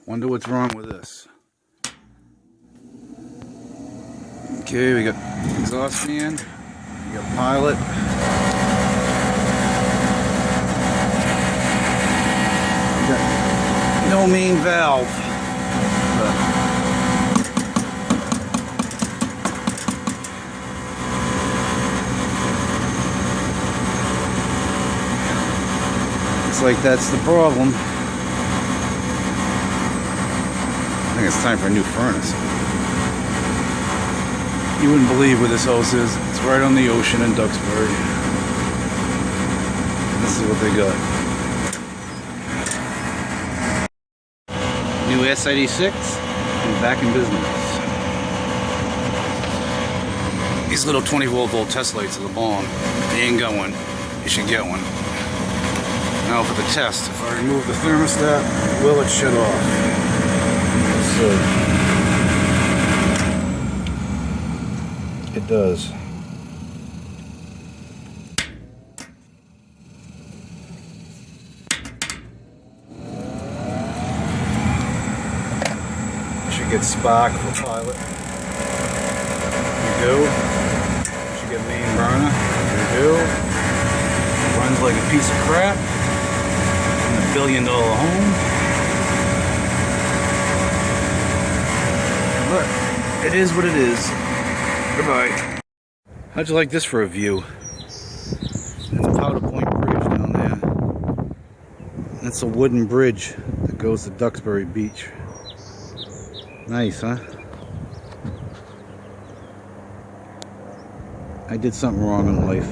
Wonder what's wrong with this. Okay, we got exhaust fan, we got pilot. We got no main valve. Looks like that's the problem. I think it's time for a new furnace. You wouldn't believe where this house is. It's right on the ocean in Duxbury. This is what they got. New S86 and back in business. These little 20-volt test lights are the bomb. If you ain't got one, you should get one. Now for the test. If I remove the thermostat, will it shut off? So it does. Should get spark for pilot. You do. Should get main burner. You do. Runs like a piece of crap in a $1 billion home. But it is what it is. Goodbye. How'd you like this for a view? And the Powder Point Bridge down there. That's a wooden bridge that goes to Duxbury Beach. Nice, huh? I did something wrong in life.